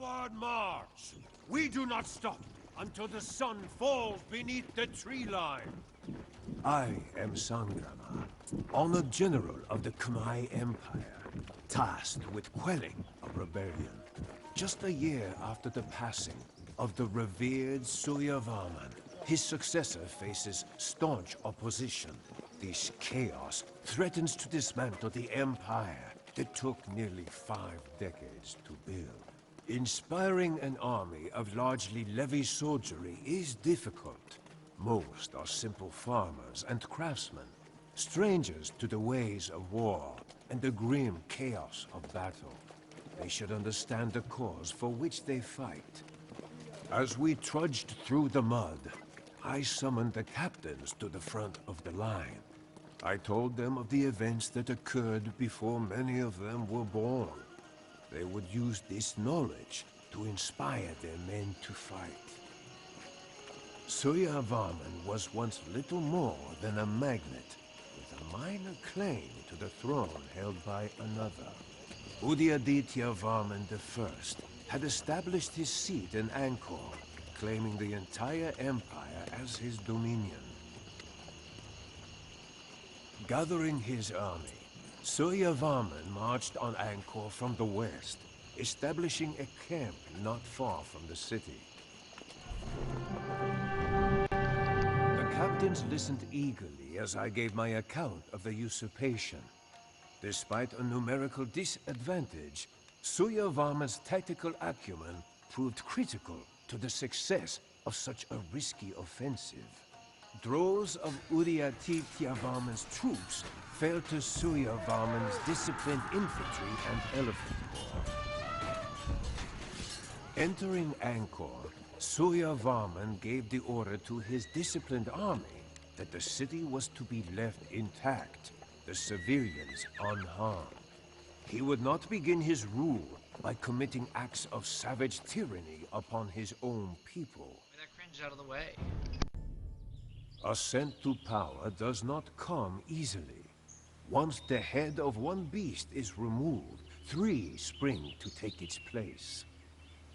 Forward march! We do not stop until the sun falls beneath the tree line. I am Sangrama, honored general of the Khmer Empire, tasked with quelling a rebellion. Just a year after the passing of the revered Suryavarman, his successor faces staunch opposition. This chaos threatens to dismantle the empire that took nearly 5 decades to build. Inspiring an army of largely levy soldiery is difficult. Most are simple farmers and craftsmen, strangers to the ways of war and the grim chaos of battle. They should understand the cause for which they fight. As we trudged through the mud, I summoned the captains to the front of the line. I told them of the events that occurred before many of them were born. They would use this knowledge to inspire their men to fight. Suryavarman was once little more than a magnet, with a minor claim to the throne held by another. Udyaditya Varman I had established his seat in Angkor, claiming the entire empire as his dominion. Gathering his army, Suryavarman marched on Angkor from the west, establishing a camp not far from the city. The captains listened eagerly as I gave my account of the usurpation. Despite a numerical disadvantage, Suryavarman's tactical acumen proved critical to the success of such a risky offensive. Droves of Udyaditya Varman's troops fell to Suryavarman's disciplined infantry and elephant corps. Entering Angkor, Suryavarman gave the order to his disciplined army that the city was to be left intact, the civilians unharmed. He would not begin his rule by committing acts of savage tyranny upon his own people. That cringe out of the way. Ascent to power does not come easily. Once the head of one beast is removed, 3 spring to take its place.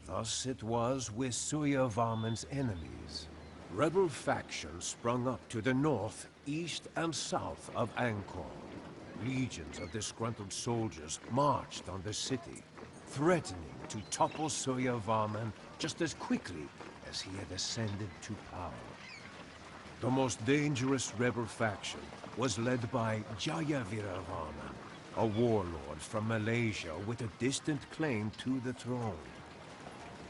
Thus it was with Suryavarman's enemies. Rebel factions sprung up to the north, east, and south of Angkor. Legions of disgruntled soldiers marched on the city, threatening to topple Suryavarman just as quickly as he had ascended to power. The most dangerous rebel faction was led by Jayaviravarman, a warlord from Malaysia with a distant claim to the throne.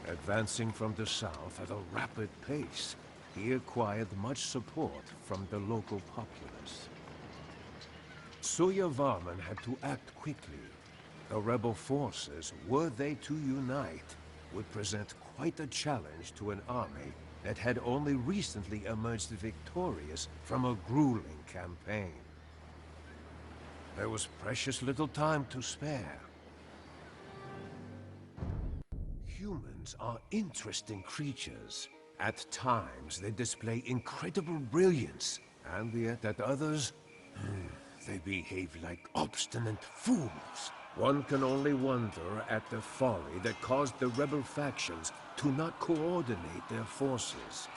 Advancing from the south at a rapid pace, he acquired much support from the local populace. Suryavarman had to act quickly. The rebel forces, were they to unite, would present quite a challenge to an army that had only recently emerged victorious from a grueling campaign. There was precious little time to spare. Humans are interesting creatures. At times, they display incredible brilliance, and yet at others, they behave like obstinate fools. One can only wonder at the folly that caused the rebel factions to not coordinate their forces.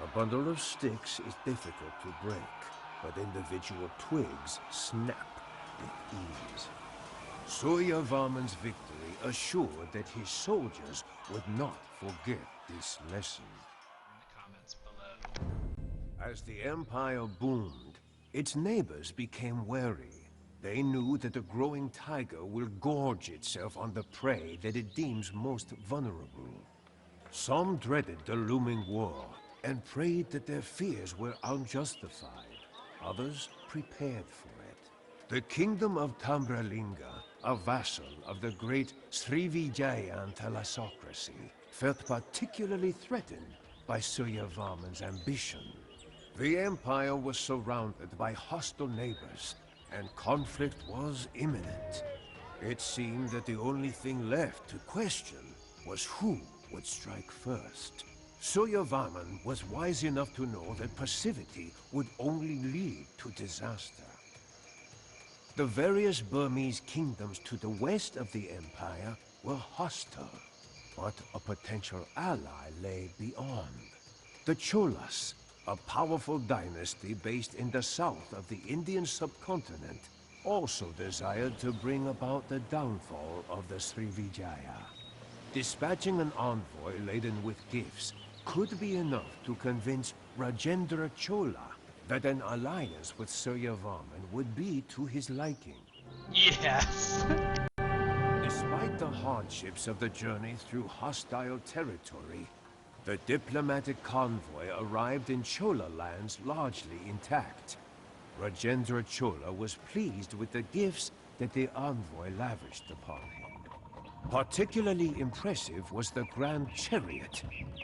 A bundle of sticks is difficult to break, but individual twigs snap with ease. Suryavarman's victory assured that his soldiers would not forget this lesson. In the comments below. As the Empire boomed, its neighbors became wary. They knew that the growing tiger will gorge itself on the prey that it deems most vulnerable. Some dreaded the looming war and prayed that their fears were unjustified. Others prepared for it. The kingdom of Tambralinga, a vassal of the great Srivijayan thalassocracy, felt particularly threatened by Suryavarman's ambition. The empire was surrounded by hostile neighbors, and conflict was imminent. It seemed that the only thing left to question was who would strike first. Suryavarman was wise enough to know that passivity would only lead to disaster. The various Burmese kingdoms to the west of the empire were hostile. But a potential ally lay beyond. The Cholas, a powerful dynasty based in the south of the Indian subcontinent, also desired to bring about the downfall of the Srivijaya. Dispatching an envoy laden with gifts could be enough to convince Rajendra Chola that an alliance with Suryavarman would be to his liking. Yes. Despite the hardships of the journey through hostile territory, the diplomatic convoy arrived in Chola lands largely intact. Rajendra Chola was pleased with the gifts that the envoy lavished upon him. Particularly impressive was the Grand Chariot,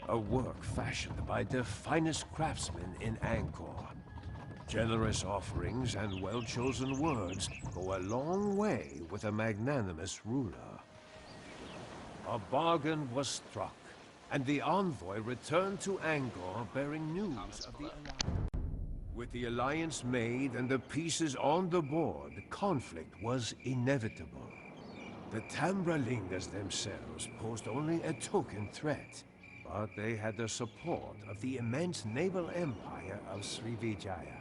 a work fashioned by the finest craftsmen in Angkor. Generous offerings and well-chosen words go a long way with a magnanimous ruler. A bargain was struck, and the envoy returned to Angkor bearing news of the alliance. With the alliance made and the pieces on the board, conflict was inevitable. The Tambralingas themselves posed only a token threat, but they had the support of the immense naval empire of Srivijaya.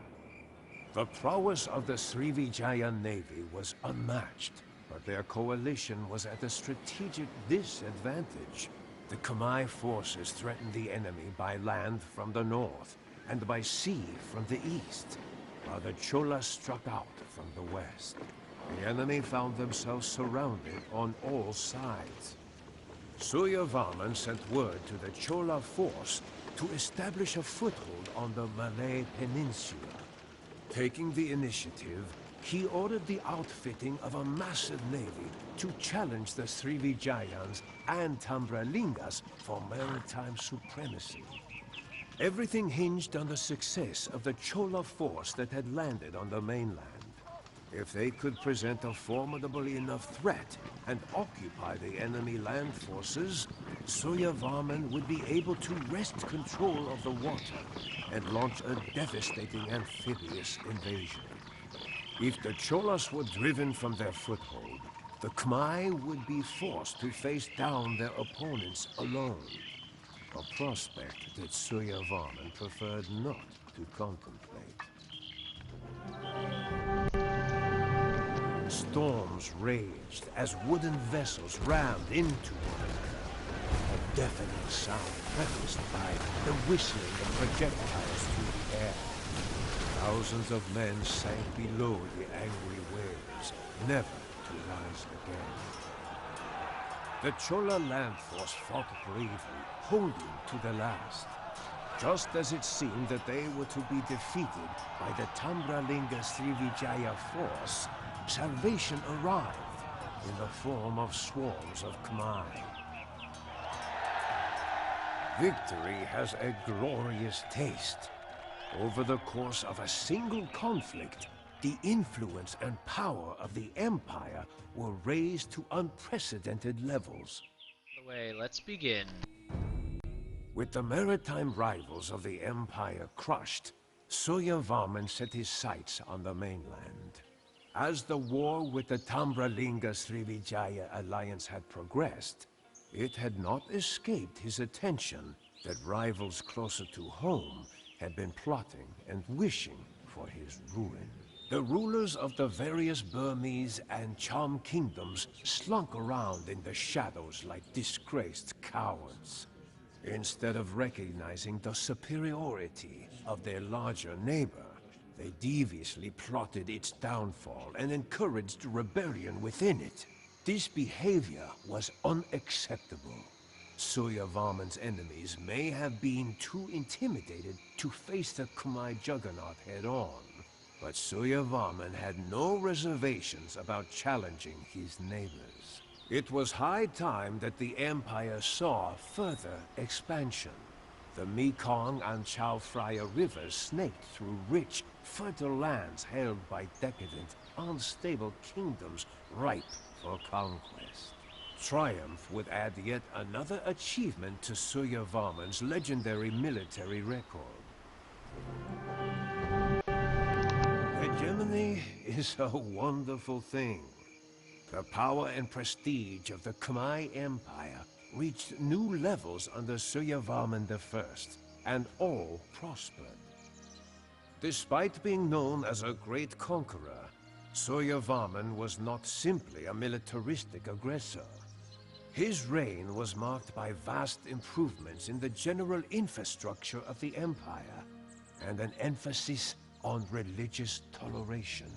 The prowess of the Srivijaya navy was unmatched, but their coalition was at a strategic disadvantage. The Khmer forces threatened the enemy by land from the north, and by sea from the east, while the Cholas struck out from the west. The enemy found themselves surrounded on all sides. Suryavarman sent word to the Chola force to establish a foothold on the Malay Peninsula. Taking the initiative, he ordered the outfitting of a massive navy to challenge the Srivijayans and Tambralingas for maritime supremacy. Everything hinged on the success of the Chola force that had landed on the mainland. If they could present a formidable enough threat and occupy the enemy land forces, Suryavarman would be able to wrest control of the water and launch a devastating amphibious invasion. If the Cholas were driven from their foothold, the Khmer would be forced to face down their opponents alone. A prospect that Suryavarman preferred not to contemplate. Storms raged as wooden vessels rammed into one another. A deafening sound prefaced by the whistling of projectiles through the air. Thousands of men sank below the angry waves, never to rise again. The Chola land force fought bravely, holding to the last. Just as it seemed that they were to be defeated by the Tambralinga Srivijaya force, salvation arrived in the form of swarms of Khmer. Victory has a glorious taste. Over the course of a single conflict, the influence and power of the Empire were raised to unprecedented levels. Let's begin. With the maritime rivals of the Empire crushed, Suryavarman set his sights on the mainland. As the war with the Tambralinga Srivijaya alliance had progressed, it had not escaped his attention that rivals closer to home had been plotting and wishing for his ruin. The rulers of the various Burmese and Cham kingdoms slunk around in the shadows like disgraced cowards. Instead of recognizing the superiority of their larger neighbor, they deviously plotted its downfall and encouraged rebellion within it. This behavior was unacceptable. Suryavarman's enemies may have been too intimidated to face the Khmer juggernaut head-on, but Suryavarman had no reservations about challenging his neighbors. It was high time that the Empire saw further expansion. The Mekong and Chao Phraya rivers snaked through rich, fertile lands held by decadent, unstable kingdoms ripe for conquest. Triumph would add yet another achievement to Suryavarman's legendary military record. Hegemony is a wonderful thing. The power and prestige of the Khmer Empire reached new levels under Suryavarman I, and all prospered. Despite being known as a great conqueror, Suryavarman was not simply a militaristic aggressor. His reign was marked by vast improvements in the general infrastructure of the empire, and an emphasis on religious toleration.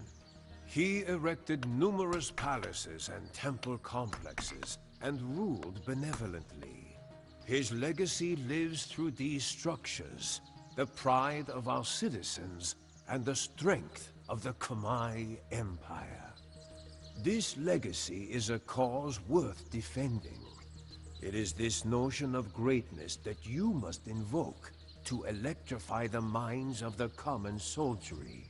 He erected numerous palaces and temple complexes, and ruled benevolently. His legacy lives through these structures, the pride of our citizens, and the strength of the Khmer Empire. This legacy is a cause worth defending. It is this notion of greatness that you must invoke to electrify the minds of the common soldiery.